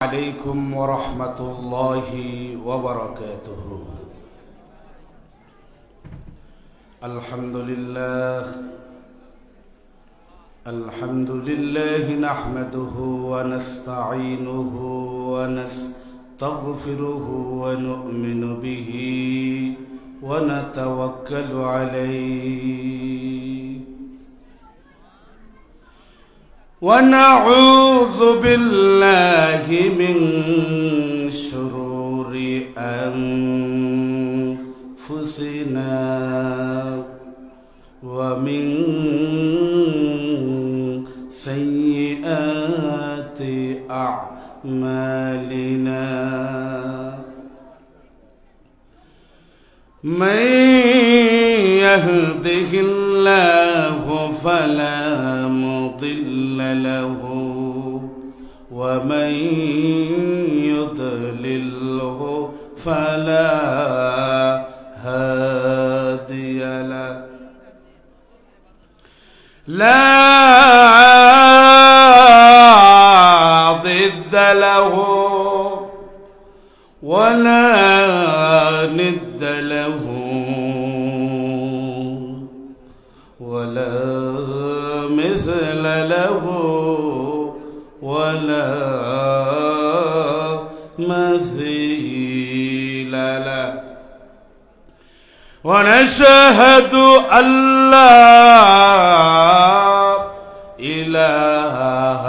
عليكم ورحمة الله وبركاته. الحمد لله نحمده ونستعينه ونستغفره ونؤمن به ونتوكل عليه ونعوذ بالله من شرور أنفسنا ومن سيئات أعمالنا من يهده الله فلا مضل له ومن يضلله فلا هادي له لا ضد له ولا ند له ولا مثل له ولا مثيل له ونشهد أن لا إله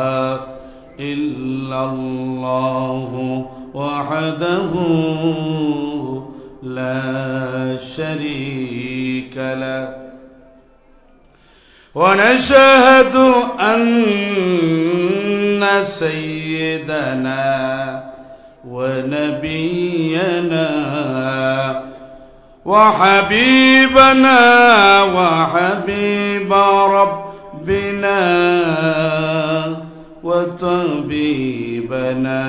إلا الله وحده لا شريك له ونشهد أن سيدنا ونبينا وحبيبنا وحبيب ربنا وطبيبنا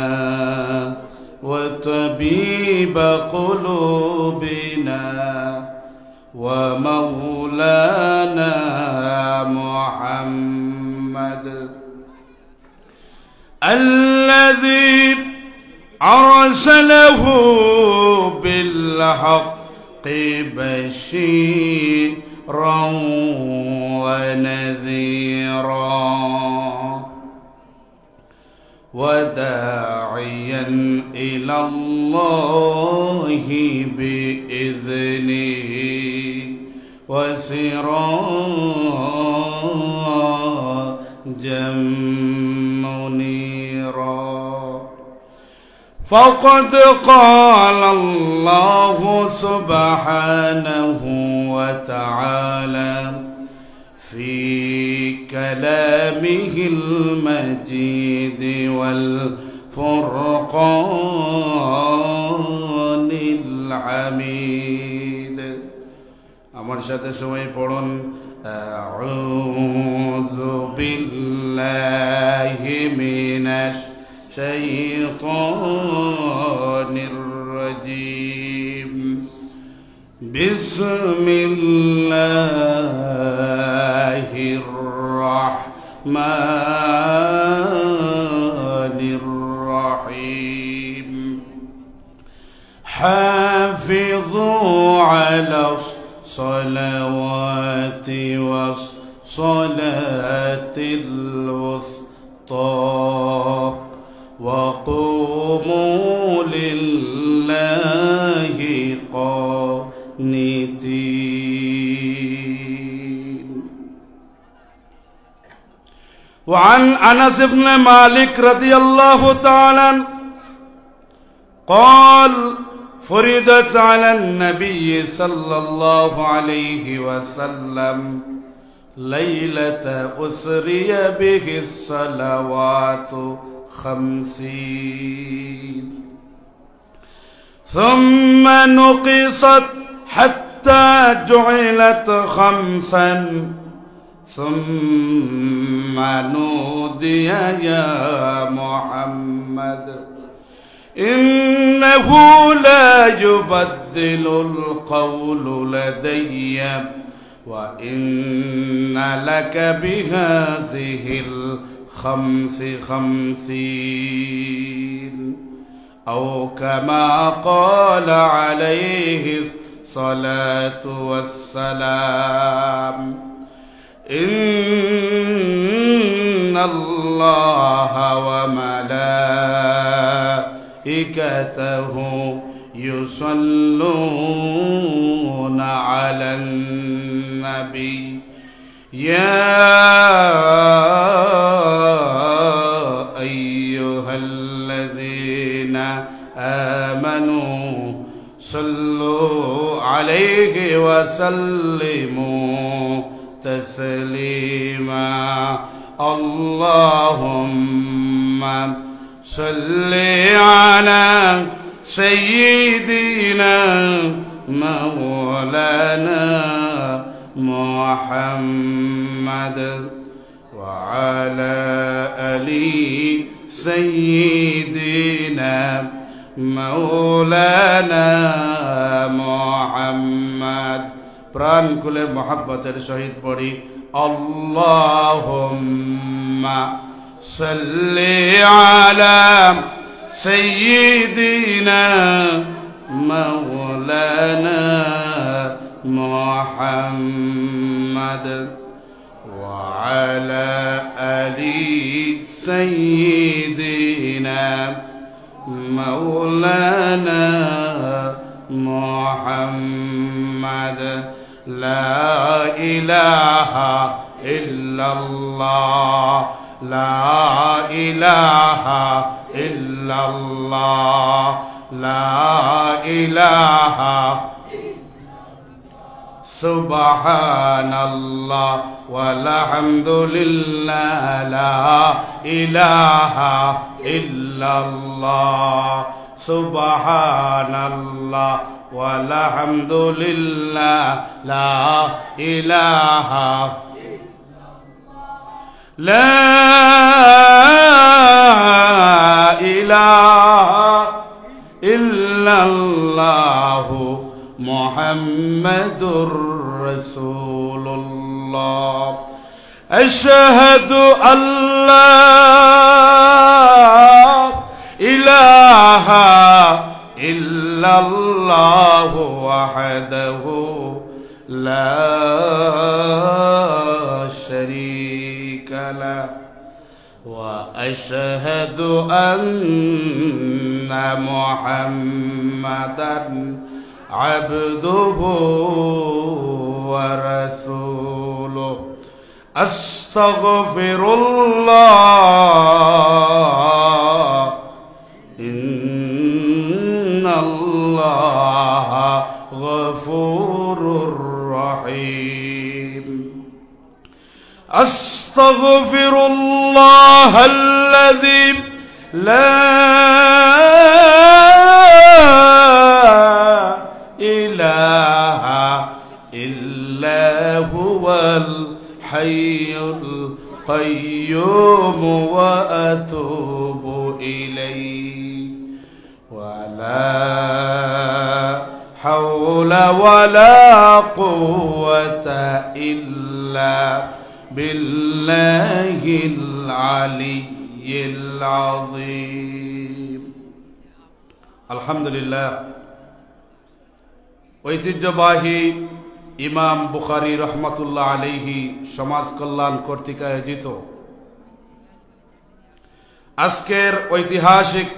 وطبيب قلوبنا ومولانا محمد الذي أرسله بالحق بشيرا ونذيرا وداعيا إلى الله بإذنه وسراجا منيرا فقد قال الله سبحانه وتعالى في كلامه المجيد والفرقان الحميد আমার সাথে সবাই পড়ুন আউযু বিল্লাহি মিনাশ শাইতানির রাজীম বিসমিল্লাহির রাহমানির রাহিম হাফিযু আলা الصلوات والصلاة الوسطى وقوموا لله قانتين. وعن أنس بن مالك رضي الله تعالى قال فرضت على النبي صلى الله عليه وسلم ليلة أسري به الصلوات 50 ثم نقصت حتى جعلت 5 ثم نودي يا محمد إنه لا يبدل القول لدي وإن لك بهذه 55 أو كما قال عليه الصلاة والسلام إن الله وملائكته يصلون على النبي يا أيها الذين آمنوا صلوا عليه وسلموا تسليما اللهم صل على سيدنا مولانا محمد وعلى آل سيدنا مولانا محمد প্রাণ খুলে মোহাব্বতের সহিত পড়ি আল্লাহুম্মা সাল্লি আলা সাইয়্যিদিনা মাওলানা মুহাম্মদ ওয়া আলা আলি সাইয়্যিদিনা মাওলানা মুহাম্মদ লা ইলাহা ইল্লাল্লাহ লা ইলাহা ইল্লাল্লাহ লা ইলাহা সুবহানাল্লাহ ওয়ালহামদুলিল্লাহ লা ইলাহা ইল্লাল্লাহ সুবহানাল্লাহ walhamdulillah la ilaha la ilaha illallah muhammadur rasulullah ashhadu an la ilaha illallahu wahdahu la sharika lah wa ashhadu anna muhammadan abduhu wa rasuluh astaghfirullah الله غفور رحيم أستغفر الله الذي لا إله إلا هو الحي القيوم وأتوب إليه ولا حول ولا قوة إلا بالله العلي العظيم الحمد لله ঐতিহ্যবাহী ইমাম বুখারী রহমাতুল্লাহ আলাইহি সমাজ কল্যাণ কর্তৃক আয়োজিত আজকের ঐতিহাসিক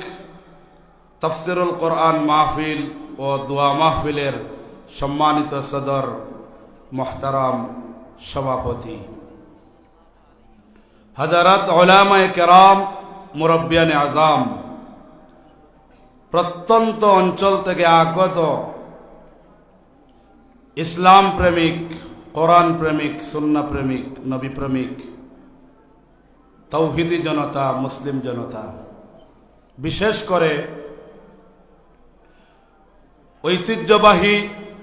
তাফসিরুল কোরআন মাহফিল ও দোয়া মাহফিলের সম্মানিত সদর মুহতারাম সভাপতি হযরত উলামায়ে কেরাম মুরব্বিয়ানে আযম প্রত্যন্ত অঞ্চল থেকে আগত ইসলাম প্রেমিক কোরআন প্রেমিক সুন্নাহ প্রেমিক নবী প্রেমিক তাওহীদি জনতা মুসলিম জনতা বিশেষ করে ঐতিহ্যবাহী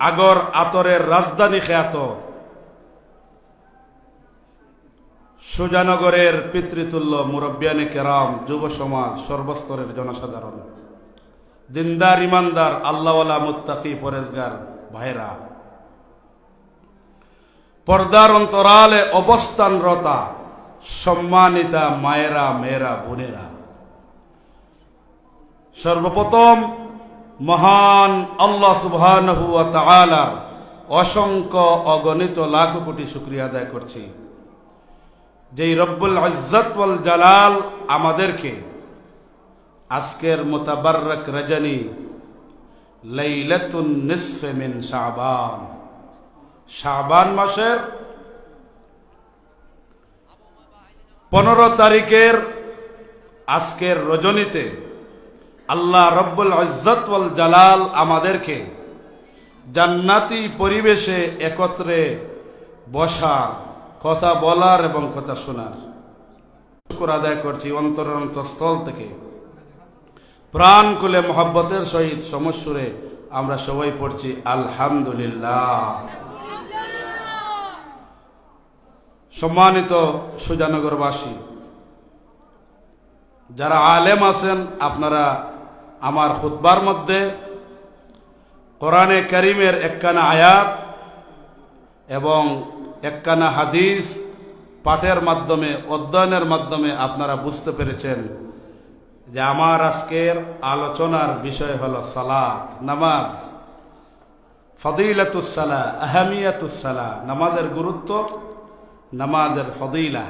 আগর আতরের রাজধানী খ্যাত সুজানগরের পিতৃতুল্য মুরব্বিয়ানে কেরাম যুব সমাজ সর্বস্তরের জনসাধারণ দিনদার ইমানদার আল্লাহওয়ালা মুত্তাকি পরেজগার ভাইরা পর্দার অন্তরালে অবস্থানরতা সম্মানিতা মায়েরা মেয়েরা বোনেরা সর্বপ্রথম মহান আল্লাহ সুবহানাহু ওয়া তাআলার অসংখ্য অগণিত লাখ কোটি শুকরিয়া আদায় করছি, যেই রব্বুল ইজ্জত ওয়াল জালাল আমাদেরকে আজকের মুতাবাররক রজনী লাইলাতুন নিসফে মিন শাবান, শাবান মাসের 15 তারিখের আজকের রজনীতে আল্লাহ রব্বুল ইজ্জত ওয়াল জালাল আমাদেরকে জান্নাতি পরিবেশে একত্রে বসার, কথা বলার এবং কথা শোনার শুকর আদায় করছি অন্তরস্থল থেকে। প্রাণ খুলে মহব্বতের সহিত সমস্বরে আমরা সবাই পড়ছি আলহামদুলিল্লাহ। সম্মানিত সুজানগরবাসী, যারা আলেম আছেন, আপনারা আমার খুতবার মধ্যে কোরআনে কারীমের একখানা আয়াত এবং একখানা হাদিস পাঠের মাধ্যমে, অধ্যয়নের মাধ্যমে আপনারা বুঝতে পেরেছেন যে আমার আজকের আলোচনার বিষয় হলো সালাত, নামাজ, ফদিলাতুস সালাহ, আহমিয়াতুস সালাহ, নামাজের গুরুত্ব, নামাজের ফদিলা,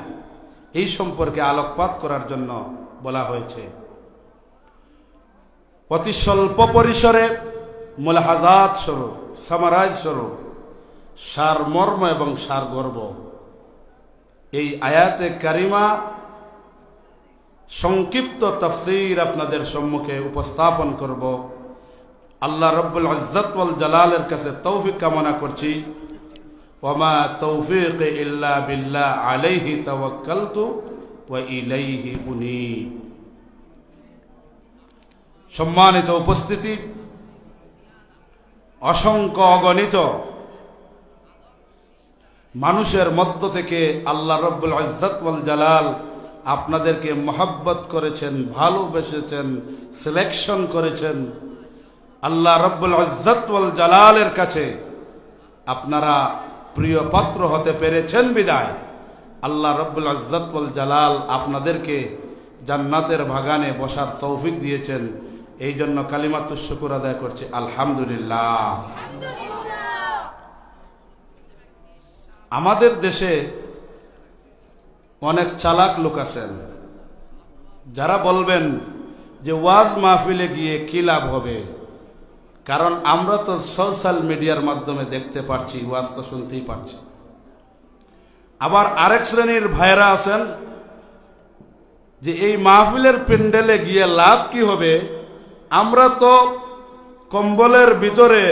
এই সম্পর্কে আলোকপাত করার জন্য বলা হয়েছে। অতি স্বল্প পরিসরে মুলাহাজাত স্বরূপ, সামারাইজ স্বরূপ, সারমর্ম এবং সারগর্ব এই আয়াতে কারিমা সংক্ষিপ্ত তাফসীর আপনাদের সম্মুখে উপস্থাপন করব। আল্লাহ রব্বুল ইজ্জত ওয়াল জালালের কাছে তৌফিক কামনা করছি। ওয়ামা তৌফিক ইল্লা বিল্লাহ আলাইহি তাওয়াক্কালতু ওয়া ইলাইহি উনীব। সম্মানিত উপস্থিতি, অসংখ্য অগণিত মানুষের মধ্য থেকে আল্লাহ রব্বুল ইজ্জত ওয়াল জালাল আপনাদেরকে মহব্বত করেছেন, ভালোবেসেছেন, সিলেকশন করেছেন। আল্লাহ রব্বুল ইজ্জত ওয়াল জালালের কাছে আপনারা প্রিয় পাত্র হতে পেরেছেন বিদায় আল্লাহ রব্বুল ইজ্জত ওয়াল জালাল আপনাদেরকে জান্নাতের বাগানে বসার তৌফিক দিয়েছেন। এই জন্য কালিমাতুশ শুকর আদায় করছি আলহামদুলিল্লাহ। আমাদের দেশে অনেক চালাক লোক আছেন যারা বলবেন যে ওয়াজ মাহফিলে গিয়ে কি লাভ হবে, কারণ আমরা তো সোশ্যাল মিডিয়ার মাধ্যমে দেখতে পাচ্ছি, ওয়াজ তো শুনতেই পাচ্ছি। আবার আরেক শ্রেণীর ভাইরা আছেন যে এই মাহফিলের প্যান্ডেলে গিয়ে লাভ কি হবে, আমরা তো কম্বলের ভিতরে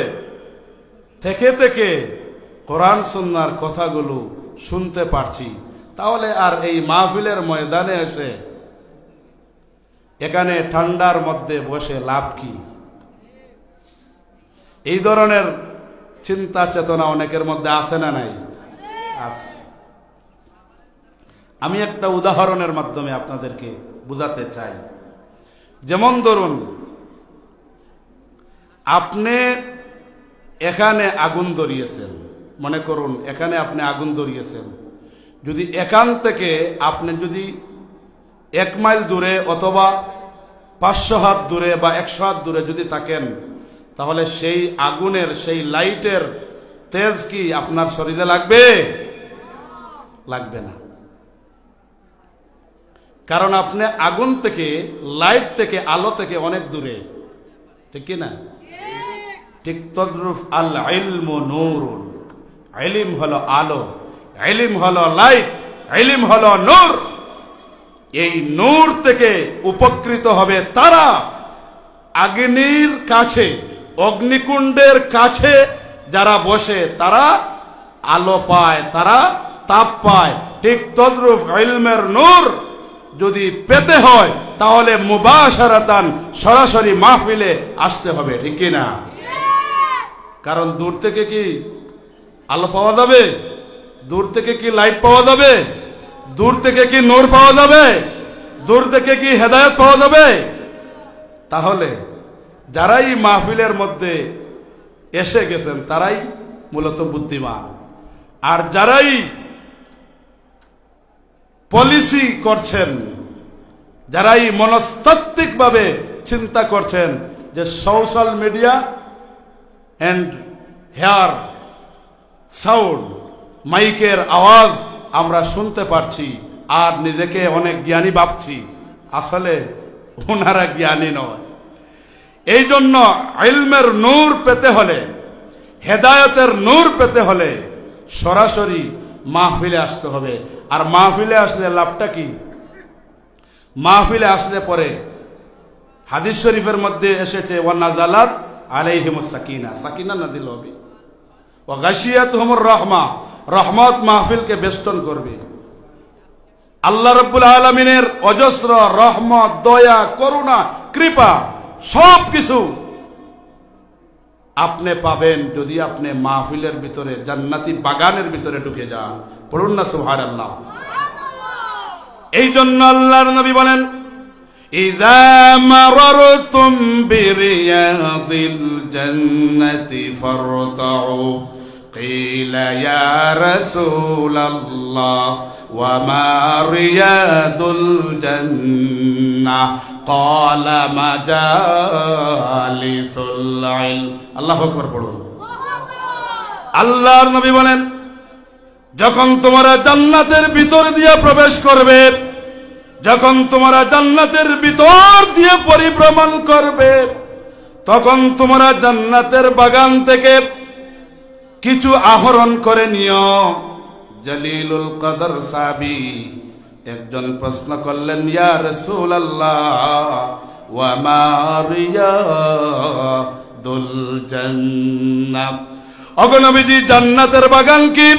থেকে থেকে কোরআন সুন্নাহর কথাগুলো শুনতে পারছি, তাহলে আর এই মাহফিলের ময়দানে এসে এখানে ঠান্ডার মধ্যে বসে লাভ কি? এই ধরনের চিন্তা চেতনা অনেকের মধ্যে আছে না নাই? আছে। আমি একটা উদাহরণের মাধ্যমে আপনাদেরকে বুঝাতে চাই। যেমন ধরুন, আপনি এখানে আগুন ধরিয়েছেন, মনে করুন এখানে আপনি আগুন ধরিয়েছেন, যদি এখান থেকে আপনি যদি 1 মাইল দূরে অথবা 500 হাত দূরে বা 100 হাত দূরে যদি থাকেন, তাহলে সেই আগুনের, সেই লাইটের তেজ কি আপনার শরীরে লাগবে? লাগবে না। কারণ আপনি আগুন থেকে, লাইট থেকে, আলো থেকে অনেক দূরে, ঠিক কি না? ঠিক তদ্রুপ আল ইলমু নূরুন, ইলম হলো আলো, ইলম হলো লাইট, ইলম হলো নূর। এই নূর থেকে উপকৃত হবে তারা আগ্নির কাছে, অগ্নিকুণ্ডের কাছে যারা বসে, তারা আলো পায়, তারা তাপ পায়। ঠিক তদ্রুপ ইলমের নূর যদি পেতে হয় তাহলে মুবাশারাতান, সরাসরি মাহফিলে আসতে হবে, ঠিক কি না? কারণ দূর থেকে কি আলো পাওয়া যাবে? দূর থেকে কি লাইট পাওয়া যাবে? দূর থেকে কি নূর পাওয়া যাবে? দূর থেকে কি হেদায়েত পাওয়া যাবে? তাহলে যারাই মাহফিলের মধ্যে এসে গেছেন তারাই মূলত বুদ্ধিমান, আর যারাই পলিসি করছেন, যারাই মনস্তাত্ত্বিকভাবে চিন্তা করছেন যে social media and hair sound, মাইকের আওয়াজ আমরা শুনতে পারছি আর নিজেকে অনেক জ্ঞানী ভাবছি, আসলে ওনারা জ্ঞানী নয়। এই জন্য ইলমের নূর পেতে হলে, হেদায়েতের নূর পেতে হলে সরাসরি মাহফিলে আসতে হবে। আর মাহফিলে আসলে লাভটা কি? মাহফিলে আসলে পরে হাদিস শরীফের মধ্যে এসেছে ওয়া নাযালাত আলাইহিমুস সাকিনা, সাকিনা নাজিল হবে, ওয়া গাশিয়াতুহুমুর রাহমা, রহমত মাহফিলকে বেষ্টন করবে। আল্লাহ রাব্বুল আলামিনের অজস্র রহমত, দয়া, করুণা, কৃপা সবকিছু আপনি পাবেন যদি আপনি মাহফিলের ভিতরে, জান্নাতি বাগানের ভিতরে ঢুকে যান। পড়ুন না সুবহানাল্লাহ। এই জন্য আল্লাহর নবী বলেন, ইযা মারারতুম বিরিয়াদিল জান্নাতি ফারতাউ, কিলা ইয়া রাসূলাল্লাহ ওয়া মা রিয়াদুল জান্নাহ, ক্বালা মাজালিসুল ইলম। আল্লাহু আকবার পড়ুন। আল্লাহর নবী বলেন, যখন তোমরা জান্নাতের ভিতর দিয়ে প্রবেশ করবে, যখন তোমরা জান্নাতের ভিতর দিয়ে পরিভ্রমণ করবে, তখন তোমরা জান্নাতের বাগান থেকে কিছু আহরণ করে নিও। জলিলুল কদর সাহাবী একজন প্রশ্ন করলেন, ইয়া রাসূলুল্লাহ ওয়া মা রিয়াদুল জান্নাহ, ওগো নবীজি জান্নাতের বাগান কি?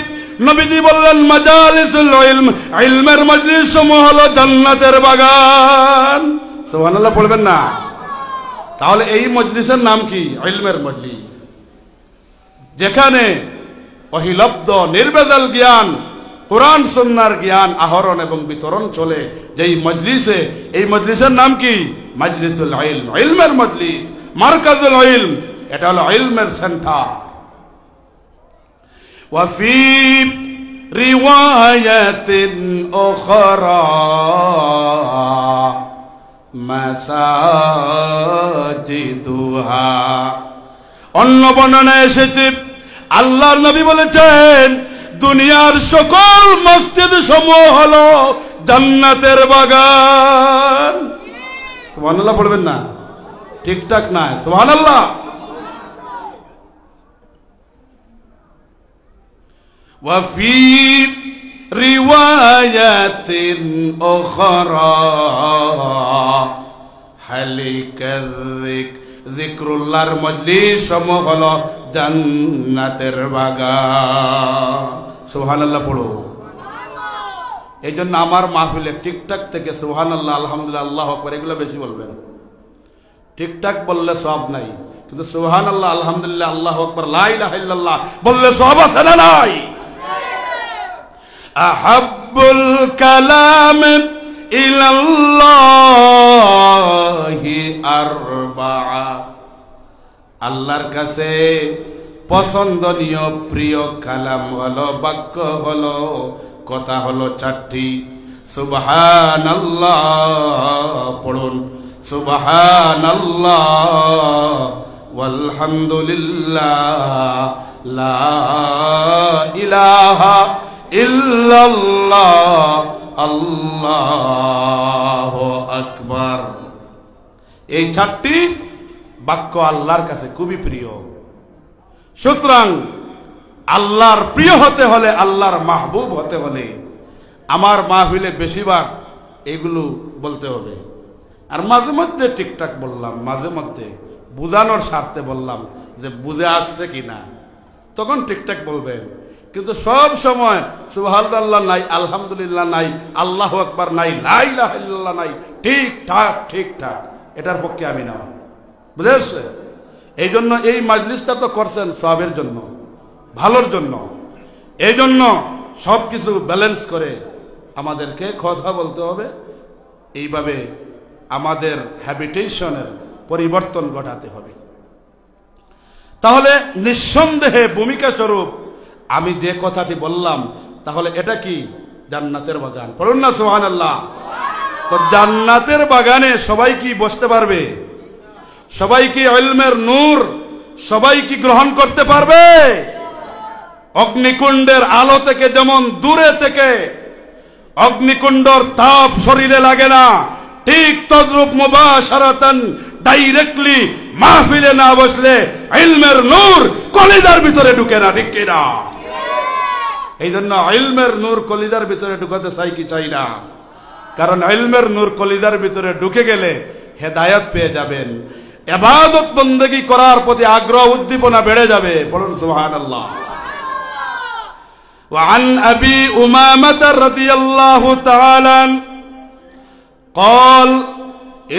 নবীজি বললেন, মাজালিসুল ইলম, ইলমের মজলিস সমূহ হলো জান্নাতের বাগান। সুবহানাল্লাহ পড়বেন না? তাহলে এই মজলিসের নাম কি? ইলমের মজলিস, যেখানে ওহিলব্ধ নির্ভেজাল জ্ঞান, কোরআন সুন্নাহর জ্ঞান আহরণ এবং বিতরণ চলে। যেই মজলিসে, এই মজলিসের নাম কি? মজলিসুল ইলম, ইলমের মজলিস, মারকাজুল ইলম, এটা হলো ইলমের সেন্টার। وفي رواية أخرى مساجدها, অন্য বর্ণনায় এসেছে আল্লাহর নবী বলেছেন, দুনিয়ার সকল মসজিদ সমূহ হলো জান্নাতের বাগান। সুবহানাল্লাহ পড়বেন না? ঠিকঠাক না? সুবহানাল্লাহ। وفي رواية أخرى حلق যিকরুল্লাহর মজলিস সমূহ হলো জান্নাতের বাগান। সুবহানাল্লাহ পড়ো। এই জন্য আমার মাহফিলে ঠিকঠাক থেকে সুবহানাল্লাহ, আলহামদুলিল্লাহ, আল্লাহু আকবার এগুলো বেশি বলবেন। ঠিকঠাক বললে সওয়াব নাই, কিন্তু সুবহানাল্লাহ, আলহামদুলিল্লাহ, আল্লাহু আকবার, লা ইলাহা ইল্লাল্লাহ বললে সওয়াব আছে না নাই? আহাব্বুল কালাম ইলাল্লাহি আরবাআ, আল্লাহর কাছে পছন্দনীয় প্রিয় কালাম হলো, বাক্য হলো, কথা হলো চারটি। সুবহানাল্লাহ পড়ুন, সুবহানাল্লাহ ওয়ালহামদুলিল্লাহ লা ইলাহা ইল্লাল্লাহ আল্লাহু আকবার। এই চারটি বাক্য আল্লাহর কাছে খুবই প্রিয়। সুতরাং আল্লাহর প্রিয় হতে হলে, আল্লাহর মাহবুব হতে হলে আমার মাহফিলে বেশিরভাগ এগুলো বলতে হবে। আর মাঝে মধ্যে ঠিকঠাক বললাম, মাঝে মধ্যে বুঝানোর স্বার্থে বললাম যে বুঝে আসছে কিনা, তখন ঠিকঠাক বলবেন। কিন্তু সব সময় সুবহানাল্লাহ নাই, আলহামদুলিল্লাহ নাই, আল্লাহু আকবার নাই, লা ইলাহা ইল্লাল্লাহ নাই, ঠিকঠাক ঠিকঠাক, এটার পক্ষে আমি না। বুঝেছে? এই জন্য এই মাজলিসটা তো করছেন সওয়াবের জন্য, ভালোর জন্য। এই জন্য সবকিছু ব্যালেন্স করে আমাদেরকে কথা বলতে হবে। এইভাবে আমাদের হ্যাবিটেশনের পরিবর্তন ঘটাতে হবে। তাহলে নিঃসন্দেহে ভূমিকা স্বরূপ আমি যে কথাটি বললাম, তাহলে এটা কি? জান্নাতের বাগান। পড়ুন না সুবহানাল্লাহ। তো জান্নাতের বাগানে সবাই কি বসতে পারবে? সবাই কি ইলমের নূর সবাই কি গ্রহণ করতে পারবে? অগ্নিকুণ্ডের আলো থেকে যেমন দূরে থেকে অগ্নিকুণ্ডর তাপ শরীরে লাগে না, ঠিক তদ্রূপ মুবাশারাতান ডাইরেক্টলি মাহফিলে না বসলে ইলমের নূর কলিজার ভিতরে ঢুকে না, ঠিক কিনা? এই জন্য ইলমের নূর কলিজার ভিতরে ঢুকাতে চাই কি চাই না? কারণ ইলমের নূর কলিজার ভিতরে ঢুকে গেলে হেদায়েত পেয়ে যাবেন, ইবাদত বন্দেগী করার প্রতি আগ্রহ উদ্দীপনা বেড়ে যাবে। বলুন সুবহানাল্লাহ। وعن أبي أمامة رضي الله تعالى قال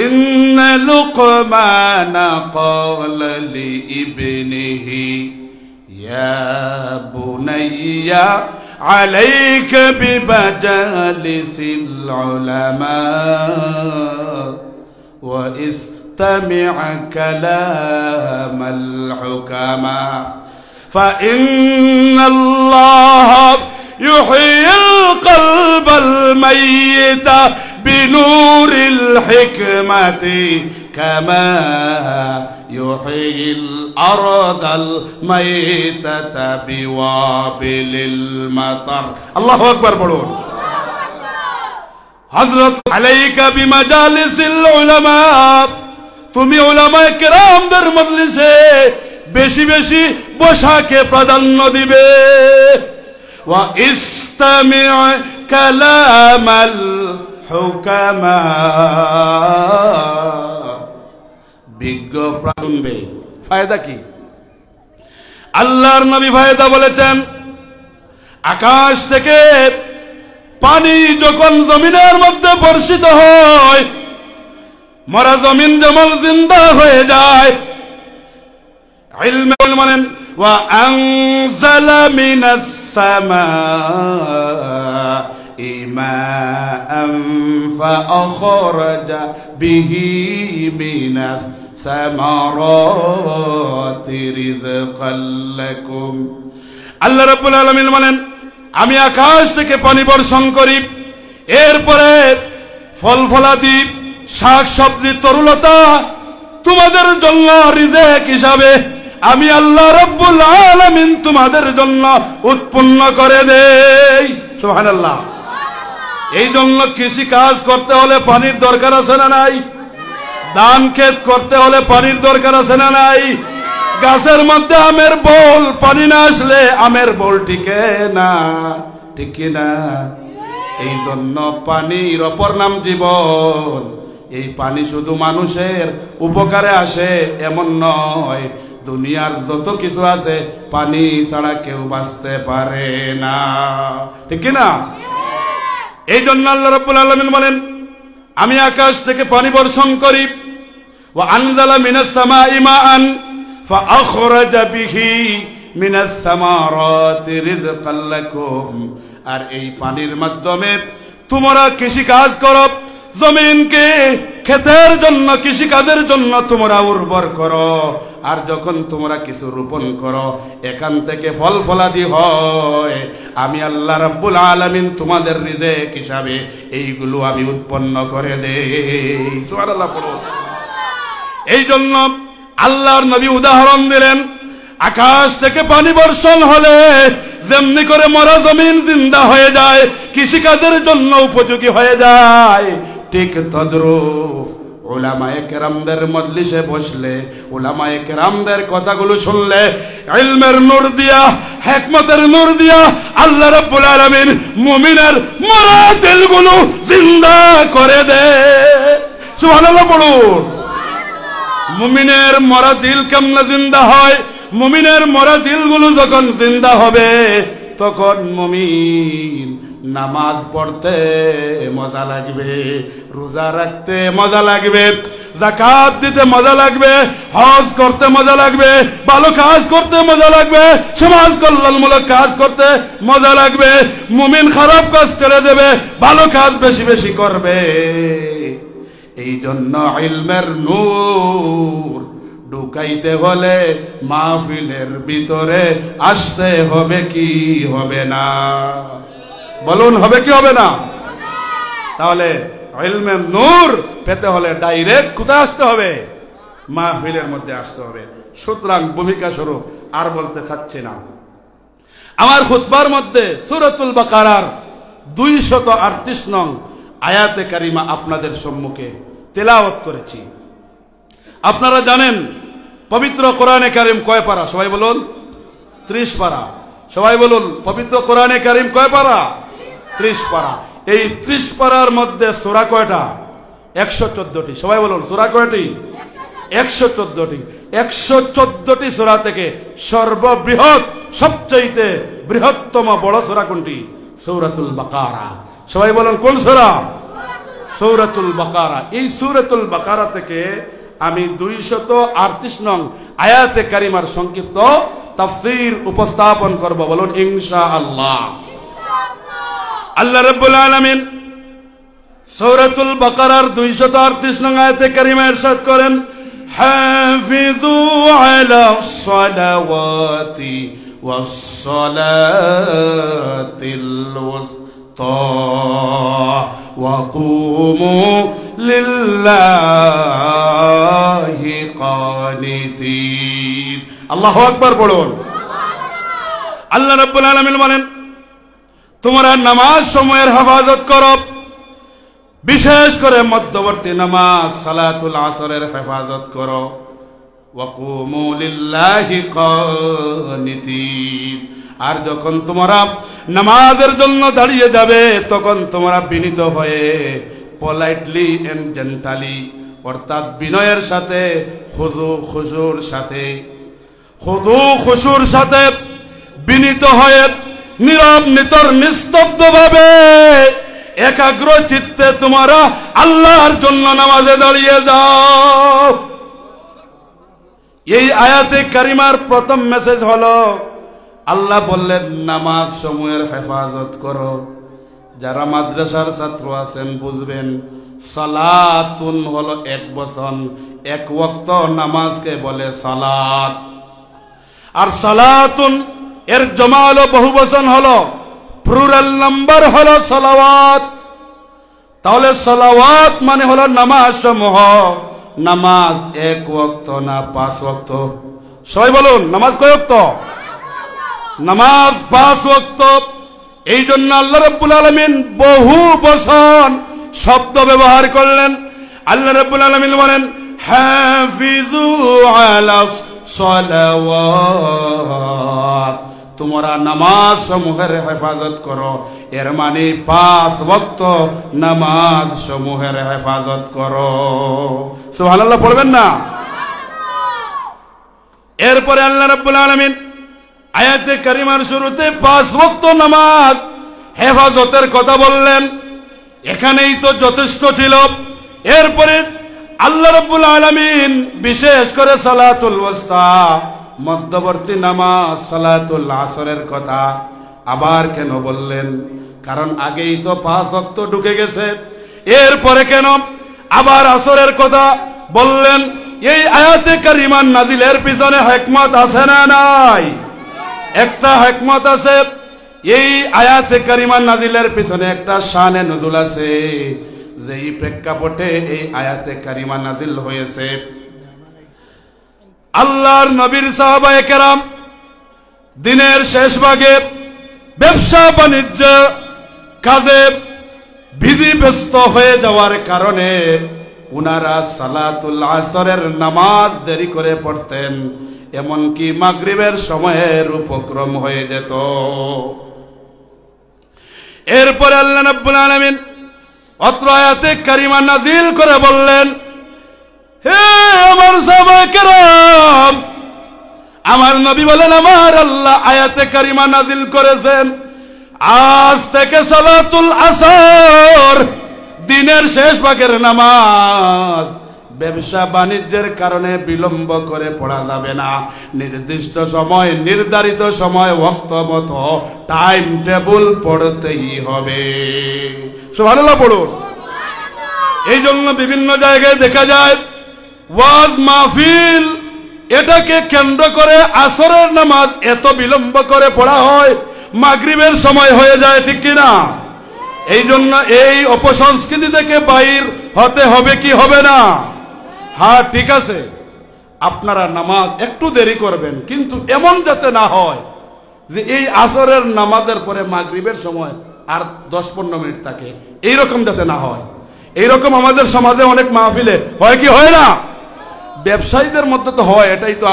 إن لقمان قال لابنه يا بني عليك بمجالس العلماء واستمع كلام الحكماء فإن الله يحيي القلب الميت بنور الحكمة كما يحيي الأرض الميتة بوابل المطر. الله أكبر. بلون حضرت عليك بمجالس العلماء, তুমি উলামায়ে কেরামদের মজলিসে বেশি বেশি বসাকে প্রাধান্য দিবে। ওয়া ইস্তামি' কালামাল হুকামা, বিজ্ঞ শুনবে। ফায়দা কি? আল্লাহর নবী ফায়দা বলেছেন, আকাশ থেকে পানি যখন জমিনের মধ্যে বর্ষিত হয়, মরা জমিন যেমন জিন্দা হয়ে যায়, ইলম মানেন ওয়া আনজালা মিনাস সামাই মাআন ফাআখরাজা বিহি মিনাস সামারাতি রিজকাল লাকুম। আল্লাহ রাব্বুল আলামিন বলেন, আমি আকাশ থেকে পানি বর্ষণ করি, এরপরে ফল ফলাদি শাক সবজি তরুলতা তোমাদের জন্য রিজেক হিসাবে আমি আল্লাহ রাব্বুল আলামিন তোমাদের জন্য উৎপন্ন করে দেই। সুবহানাল্লাহ। এই জন্য কৃষি কাজ করতে হলে পানির দরকার আছে না নাই? ধান ক্ষেত করতে হলে পানির দরকার আছে না নাই? গাছের মধ্যে আমের বোল, পানি না আসলে আমের বোল টিকে না, ঠিক কি না? এই জন্য পানির অপর নাম জীবন। এই পানি শুধু মানুষের উপকারে আসে এমন নয়, দুনিয়ার যত কিছু আছে পানি ছাড়া কেউ বাঁচতে পারে না, ঠিক কি না? এই জন্য আল্লাহ রাব্বুল আলামিন বলেন, আমি আকাশ থেকে পানি বর্ষণ করি, ওয়া আনজালা মিনাস সামাই মাআন ফাআখরাজা বিহি মিনাস সামারাতি রিজকাল লাকুম। আর এই পানির মাধ্যমে তোমরা কৃষি কাজ করো, জমিনকে ক্ষেতের জন্য কৃষি কাজের জন্য তোমরা উর্বর করো, আর যখন তোমরা কিছু রোপণ করো এখান থেকে ফল ফলাদি হয়, আমি আল্লাহ রাব্বুল আলামিন তোমাদের রিজেক হিসাবে এইগুলো আমি উৎপন্ন করে দেই। সুবহানাল্লাহ পড়ো। এই জন্য আল্লাহর নবী উদাহরণ দিলেন, আকাশ থেকে পানি বর্ষণ হলে যেমনি করে মরা জমিন জিন্দা হয়ে যায়, কৃষিকাজের জন্য উপযোগী হয়ে যায়, ঠিক তদ্রূপ উলামায়ে কেরামদের মজলিসে বসলে, উলামায়ে কেরামদের কথাগুলো শুনলে, ইলমের নূর দিয়া, হিকমতের নূর দিয়া আল্লাহ রাব্বুল আলামিন মুমিনের মরা দিলগুলো জিন্দা করে দেয়। সুবহানাল্লাহ পড়ুন। মুমিনের মরা দিল কেমনে জিন্দা হয়? মুমিনের মরা দিলগুলো যখন জিন্দা হবে তখন মুমিন নামাজ পড়তে মজা লাগবে, রোজা রাখতে মজা লাগবে, যাকাত দিতে মজা লাগবে, হজ করতে মজা লাগবে, ভালো কাজ করতে মজা লাগবে, সমাজ কল্যাণমূলক কাজ করতে মজা লাগবে। মুমিন খারাপ কাজ ছেড়ে দেবে, ভালো কাজ বেশি বেশি করবে। এই জন্য ইলমের নূর ঢুকাইতে হলে মাহফিলের ভিতরে আসতে হবে কি হবে না? বলুন হবে কি হবে না? তাহলে ইলমের নূর পেতে হলে ডাইরেক্ট কোথায় আসতে হবে? মাহফিলের মধ্যে আসতে হবে। সুতরাং ভূমিকা স্বরূপ আর বলতে চাচ্ছি না। আমার খুতবার মধ্যে সূরাতুল বাকারার 238 নং আয়াতে কারিমা আপনাদের সম্মুখে তেলাওয়াত করেছি। আপনারা জানেন পবিত্র কোরআনে কারিম কয় পারা? সবাই বলুন 30 পারা। সবাই বলুন পবিত্র কোরআনে কারিম কয় পারা? 30 পারা। এই 30 পারার মধ্যে সূরা কয়টা? 114টি। সবাই বলুন সূরা কয়টি? 114টি। 114টি সূরা থেকে সর্ববৃহৎ, সবচেয়ে বৃহত্তম বড় সূরা কোনটি? সূরাতুল বাকারা। সবাই বলুন কোন সূরা? সূরাতুল বাকারা। এই সূরাতুল বাকারা থেকে আমি 238 নং আয়াতে কারিমার সংক্ষিপ্ত তাফসীর উপস্থাপন করব। বলুন ইনশাআল্লাহ। আল্লাহ রাব্বুল আলামিন সূরাতুল বাকারার 238 নং আয়াতে কারিমা ইরশাদ করেন, হাফিজু আলাস সালাওয়াতি ওয়াস সালাতিল ওয়াসতা ওয়া কুমু লিল্লাহি কানিতিন। আল্লাহু আকবার বলুন। আল্লাহ রাব্বুল আলামিন বলেন, তোমরা নামাজ সময়ের হেফাজত করো, বিশেষ করে মধ্যবর্তী নামাজ সালাতুল আসরের হেফাজত করো। ওয়া কুমু লিল্লাহি কানিতিন। আর যখন তোমরা নামাজের জন্য দাঁড়িয়ে যাবে তখন তোমরা বিনীত হয়ে, পোলাইটলি এন্ড জেন্টালি, অর্থাৎ বিনয়ের সাথে, খুজু খুশুর সাথে, বিনীত হয়ে, নীরব নিতর নিস্তব্ধ ভাবে, একাগ্র চিত্তে তোমরা আল্লাহর জন্য নামাজে দাঁড়িয়ে যাও। এই আয়াতে কারিমার প্রথম মেসেজ হলো, আল্লাহ বললেন নামাজ সমূহের হেফাজত করো। যারা মাদ্রাসার ছাত্র আছেন বুঝবেন, সালাতুন হলো এক বচন, এক ওয়াক্ত নামাজকে বলে সালাত। আর সালাতুন এর জমা হলো বহু বচন, হলো প্লুরাল নাম্বার হলো সালাওয়াত। তাহলে সালাওয়াত মানে হলো নামাজ সমূহ। নামাজ এক ওয়াক্ত না 5 ওয়াক্ত? সবাই বলুন নামাজ কয় ওয়াক্ত? নামাজ 5 ওয়াক্ত। এই জন্য আল্লাহ রাব্বুল আলামিন বহু বচন শব্দ ব্যবহার করলেন। আল্লাহ রাব্বুল আলামিন বলেন, হাফিজু আলাস সালাওয়াত, তোমরা নামাজ সমূহের হেফাজত করো। এর মানে 5 ওয়াক্ত নামাজ সমূহের হেফাজত করো। সুবহানাল্লাহ পড়বেন না? এরপরে আল্লাহ রাব্বুল আলামিন আয়াতে কারিমার শুরুতে 5 ওয়াক্ত নামাজ হেফাজতের কথা বললেন। এখানেই তো যথেষ্ট ছিল। এরপরে আল্লাহ রাব্বুল আলামিন বিশেষ করে সালাতুল ওয়াসতা, মধ্যবর্তী নামাজ সালাতুল আসরের কথা আবার কেন বললেন? কারণ আগেই তো 5 ওয়াক্ত ঢুকে গেছে, এরপরে কেন আবার আসরের কথা বললেন? এই আয়াতে কারিমান নাজিলের পিছনে হিকমত আছে না নাই? একটা হিকমত আছে। এই আয়াতে কারিমান নাজিলের পিছনে একটা শানে নুজুল আছে, যেই প্রেক্ষাপটে এই আয়াতে কারিমা নাজিল হয়েছে। আল্লাহর নবীর সাহাবায়ে কেরাম দিনের শেষ ভাগে ব্যবসা বাণিজ্য কাজে বিজি ব্যস্ত হয়ে যাওয়ার কারণে উনারা সালাতুল আসরের নামাজ দেরি করে পড়তেন, এমনকি মাগরিবের সময়ের উপক্রম হয়ে যেত। এরপরে আল্লাহ রাব্বুল আলামিন অত্র আয়াতে কারিমা নাজিল করে বললেন, হে আমার সাহাবায়ে কেরাম, আমার নবী বলেন আমার আল্লাহ আয়াতে কারিমা নাজিল করেছেন, আজ থেকে সালাতুল আসর দিনের শেষ ভাগের নামাজ ব্যবসা বাণিজ্যের কারণে বিলম্ব করে পড়া যাবে না। নির্দিষ্ট সময়, নির্ধারিত সময়, ওয়াক্ত মতো টাইম টেবিল পড়তেই হবে। সুবহানাল্লাহ পড়ুন। এই জন্য বিভিন্ন জায়গায় দেখা যায় ওয়াজ মাহফিল, এটাকে কেন্দ্র করে আসরের নামাজ এত বিলম্ব করে পড়া হয়, মাগরিবের সময় হয়ে যায়, ঠিক কিনা? এই জন্য এই অপসংস্কৃতি থেকে বাইর হতে হবে কি হবে না? হ্যাঁ ঠিক আছে, আপনারা নামাজ একটু দেরি করবেন, কিন্তু এমন যাতে না হয় যে এই আসরের নামাজের পরে মাগরিবের সময় আর 10-15 মিনিট থাকে, এইরকম যাতে না হয়। এইরকম আমাদের সমাজে অনেক মাহফিলে হয় কি হয় না? ব্যবসায়ীদের মধ্যে তো হয়, এটাই তো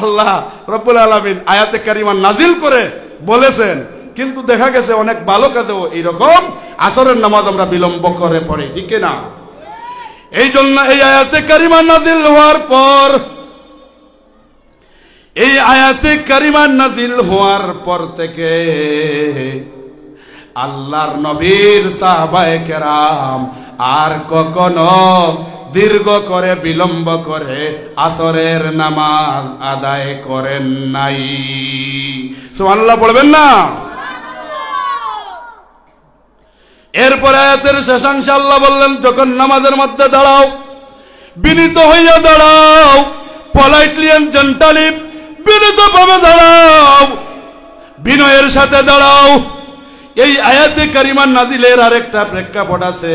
আল্লাহ রব্বুল আলামিন আয়াতে কারিমা নাজিল করে বলেছেন। কিন্তু দেখা গেছে অনেক ভালো কাজেও এইরকম আসরের নামাজ আমরা বিলম্ব করে পড়ি, ঠিক না? এই জন্য এই আয়াতে কারিমা নাজিল হওয়ার পর, এই আয়াতে কারিমা নাজিল হওয়ার পর থেকে আল্লাহর নবীর সাহাবায়ে কেরাম আর কখনো দীর্ঘ করে বিলম্ব করে আসরের নামাজ আদায় করেন নাই। সুবহানাল্লাহ পড়বেন না? এরপর আয়াতের শেষাংশে আল্লাহ বললেন, যখন নামাজের মধ্যে দাঁড়াও, বিনীত হইয়া দাঁড়াও, পলাইটলি এন্ড জেন্টালি, বিনীতভাবে দাঁড়াও, বিনয়ের সাথে দাঁড়াও। এই আয়াতে কারিমা নাজিলের আরেকটা প্রেক্ষাপট আছে।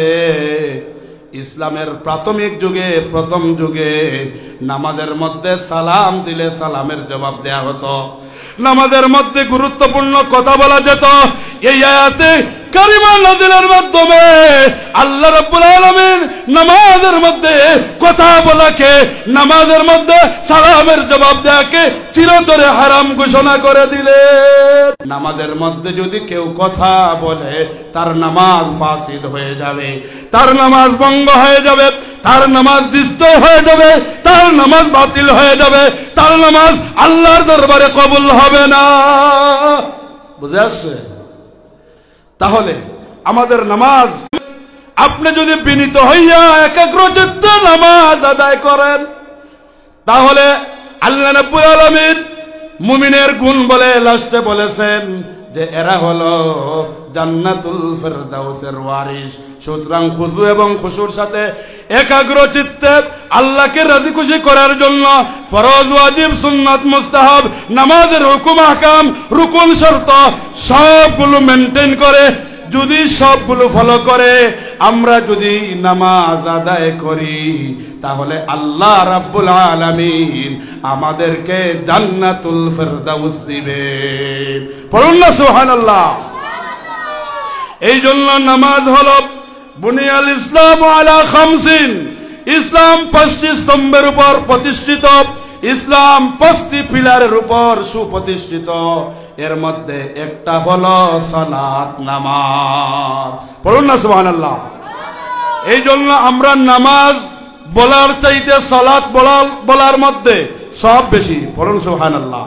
ইসলামের প্রাথমিক যুগে, প্রথম যুগে নামাজের মধ্যে সালাম দিলে সালামের জবাব দেয়া হতো, নামাজের মধ্যে গুরুত্বপূর্ণ কথা বলা যেত। এই আয়াতে কারিমা নাজিলের মাধ্যমে আল্লাহ রাব্বুল আলামিন নামাজের মধ্যে কথা বলাকে, নামাজের মধ্যে সালামের জবাব দেয়াকে চিরতরে হারাম ঘোষণা করে দিলেন। নামাজের মধ্যে যদি কেউ কথা বলে তার নামাজ ফাসিদ হয়ে যাবে, তার নামাজ ভঙ্গ হয়ে যাবে, তার নামাজ ডিস্ট্রয় হয়ে যাবে, তার নামাজ বাতিল হয়ে যাবে, তার নামাজ আল্লাহর দরবারে কবুল হবে না। বুঝে আসছে? তাহলে আমাদের নামাজ, আপনি যদি বিনীত হইয়া একাগ্র চিত্তে নামাজ আদায় করেন, তাহলে আল্লাহ রাব্বুল আলামিন মুমিনের গুণ বলে লাস্টে বলেছেন যে এরা হলো জান্নাতুল ফেরদাউসের ওয়ারিস। সুতরাং খুশু এবং খুশুর সাথে একাগ্র চিত্তে আল্লাহকে রাজি খুশি করার জন্য ফরজ, ওয়াজিব, সুন্নাত, মুস্তাহাব, নামাজের হুকুম আহকাম, রুকুন, শর্ত সবগুলো মেনটেন করে, যদি সবগুলো ফলো করে আমরা যদি নামাজ আদায় করি, তাহলে আল্লাহ রাব্বুল আলামিন আমাদেরকে জান্নাতুল ফেরদাউস দিবেন। পড়ুন না সুবহানাল্লাহ। এই জন্য নামাজ হলো বুনিয়াল ইসলাম আলা খামসিন, ইসলাম 5টি স্তম্ভের উপর প্রতিষ্ঠিত, ইসলাম 5টি পিলারের উপর সুপ্রতিষ্ঠিত। এর মধ্যে একটা হলো সালাত, নামাজ। পড়ুন না সুবহানাল্লাহ। এই জন্য আমরা নামাজ বলার চাইতে সালাত বলার মধ্যে সব বেশি। পড়ুন সুবহানাল্লাহ।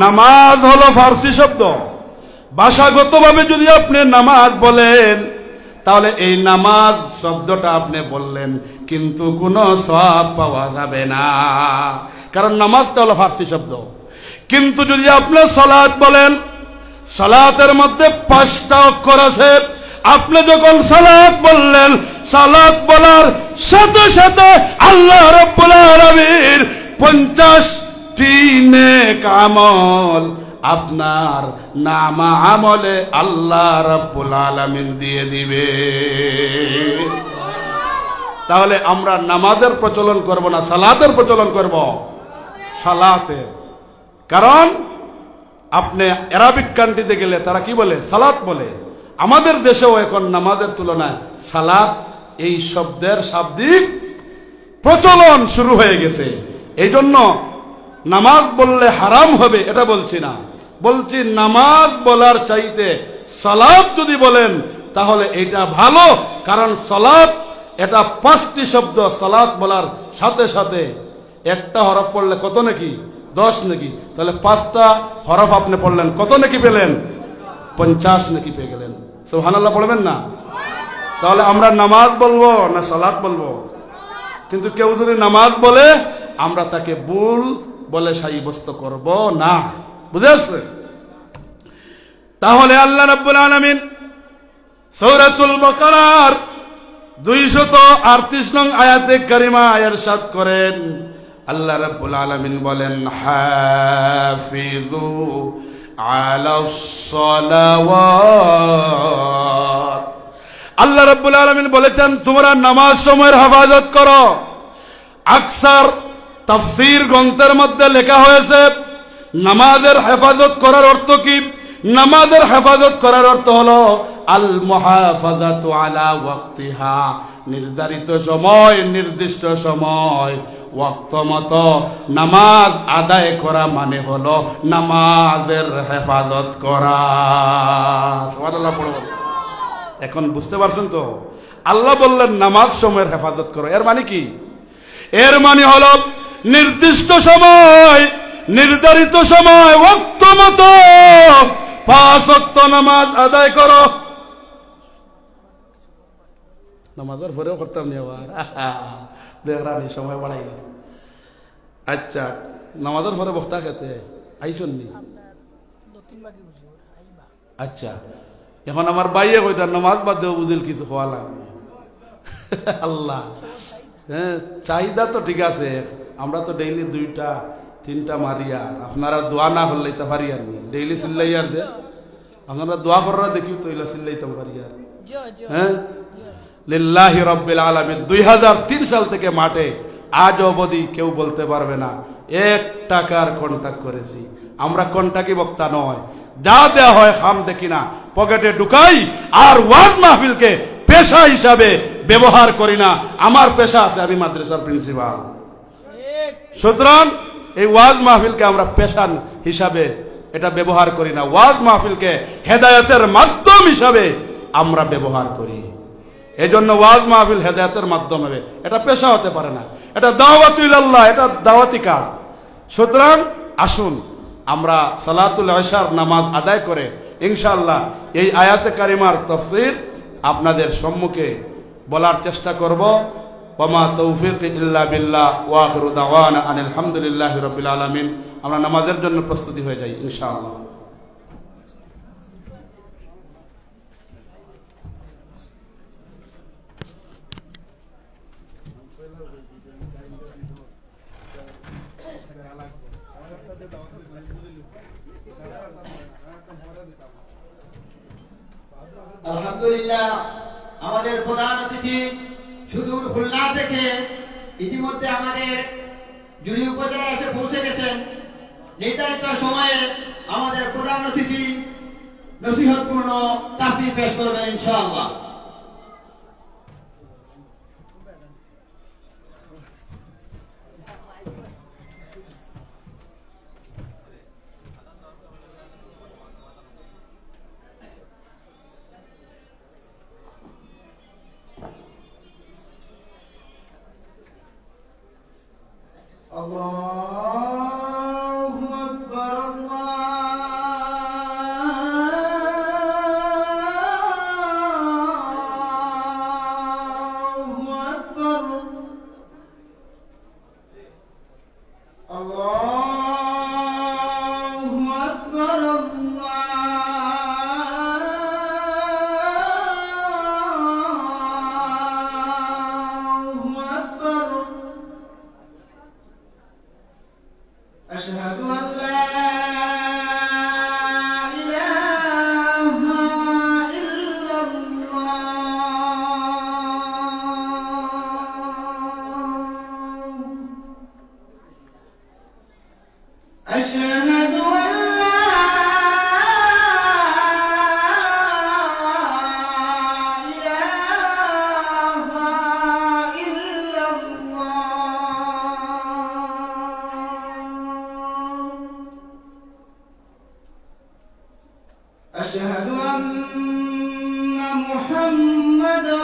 নামাজ হলো ফার্সি শব্দ, ভাষাগতভাবে যদি আপনি নামাজ বলেন, তাহলে এই নামাজ শব্দটা আপনি বললেন, কিন্তু কোনো সওয়াব পাওয়া যাবে না, কারণ নামাজটা হলো ফার্সি শব্দ। কিন্তু যদি আপনি সালাত বলেন, সালাতের মধ্যে 5টা অক্ষর আছে। আপনি যখন সালাত বললেন, সালাত বলার সাথে সাথে আল্লাহ রাব্বুল আলামিন 50টি নেক আমল আপনার নামা আমলে আল্লাহ রাব্বুল আলামিন দিয়ে দিবে। তাহলে আমরা নামাজের প্রচলন করব না, সালাতের প্রচলন করব। সালাতের, কারণ আপনি আরবিক কান্ট্রিতে গেলে তারা কি বলে? সালাত বলে। আমাদের দেশেও এখন নামাজের তুলনায় সালাত এই শব্দের শাব্দিক প্রচলন শুরু হয়ে গেছে। এই জন্য নামাজ বললে হারাম হবে এটা বলছি না, বলছি নামাজ বলার চাইতে সালাত যদি বলেন তাহলে এটা ভালো, কারণ সালাত এটা 5টি শব্দ। সালাত বলার সাথে সাথে একটা হরফ পড়লে কত নাকি? 10 নাকি। তাহলে 5টা হরফ আপনি পড়লেন, কত নাকি পেলেন? 50 নাকি পেয়ে গেলেন। সুবহানাল্লাহ পড়বেন না? তাহলে আমরা নামাজ বলবো না সালাত বলবো? কিন্তু কেউ যদি নামাজ বলে আমরা তাকে ভুল বলে সাব্যস্ত করব না। বুঝে আসছে? তাহলে আল্লাহ রাব্বুল আলামিন সূরাতুল বাকারার 238 নং আয়াতে কারিমা ইরশাদ করেন, আল্লাহ রাব্বুল আলামিন বলেন, হাফিজু আলাস সালাওয়াত। আল্লাহ রাব্বুল আলামিন বলেছেন তোমরা নামাজ সময়ের হেফাজত করো। আকসার তাফসীর গ্রন্থের মধ্যে লেখা হয়েছে নামাজের হেফাজত করার অর্থ কি? নামাজের হেফাজত করার অর্থ হলো আল মুহাফাজাতু আলা ওয়াক্তিহা, নির্ধারিত সময় নির্দিষ্ট সময় ওয়াক্ত মতো নামাজ আদায় করা মানে হলো নামাজের হেফাজত করা। সুবহানাল্লাহ পড়ো। এখন বুঝতে পারছেন তো? আল্লাহ বললেন নামাজ সময়ের হেফাজত করো, এর মানে কি? এর মানে হলো নির্দিষ্ট সময় নির্ধারিত সময় ওয়াক্ত মতো 5 ওয়াক্ত নামাজ আদায় করো। নামাজের পরেও করতাম নি আবার, দেখরানি সময় বাড়াই গেছে। আচ্ছা, নামাজের পরে বক্তা খেতে আইসন নি? আচ্ছা, এখন আমার বাইয়ে কইটা নামাজ বাদ দেও বুঝিল কিছু খাওয়া লাগবে। আল্লাহ, হ্যাঁ চাহিদা তো ঠিক আছে, আমরা তো ডেইলি 2টা 3টা মারিয়া, আপনারা দোয়া না করলে তা পারি আর নি, ডেইলি চিল্লাই আর যে আপনারা দোয়া করার দেখিও তো এলা চিল্লাইতাম পারি আর। হ্যাঁ, লিল্লাহি রাব্বিল আলামিন 2003 সাল থেকে মাঠে আজ অবধি কেউ বলতে পারবে না 1 টাকার কন্ট্যাক্ট করেছি। আমরা কন্ট্যাক্টই বক্তা নয়, যা দেয়া হয় খাম দেখি না, পকেটে ঢুকাই আর ওয়াজ মাহফিলকে পেশা হিসাবে ব্যবহার করি না। আমার পেশা আছে, আমি মাদ্রাসার প্রিন্সিপাল। সুতরাং এই ওয়াজ মাহফিলকে আমরা পেশা হিসাবে এটা ব্যবহার করি না, ওয়াজ মাহফিলকে হেদায়েতের মাধ্যম হিসাবে আমরা ব্যবহার করি। এই জন্য ওয়াজ মাহফিল হেদায়েতের মাধ্যম হবে, এটা পেশা হতে পারে না, এটা দাওয়াতু ইলাল্লাহ, এটা দাওয়াতি কাজ। সুতরাং আসুন আমরা সালাতুল ইশার নামাজ আদায় করে ইনশাআল্লাহ এই আয়াতে কারিমার তাফসীর আপনাদের সম্মুখে বলার চেষ্টা করব। ওয়ামা তৌফিক ইল্লা বিল্লাহ ওয়া আখিরু দাওয়ানা আনিল হামদুলিল্লাহি রাব্বিল আলামিন। আমরা নামাজের জন্য প্রস্তুতি হয়ে যাই ইনশাআল্লাহ। আলহামদুলিল্লাহ, আমাদের প্রধান অতিথি সুদূর খুলনা থেকে ইতিমধ্যে আমাদের জুড়ি উপজেলায় এসে পৌঁছে গেছেন। নির্ধারিত সময়ে আমাদের প্রধান অতিথি নসিহতপূর্ণ তাফসীর পেশ করবেন ইনশাআল্লাহ। আল্লাহু আকবার, আল্লাহু আকবার, আল্লাহু আকবার, আল্লাহু আকবার। أشهد أن لا إله إلا الله. أشهد أن لا إله إلا الله. أشهد أن محمدا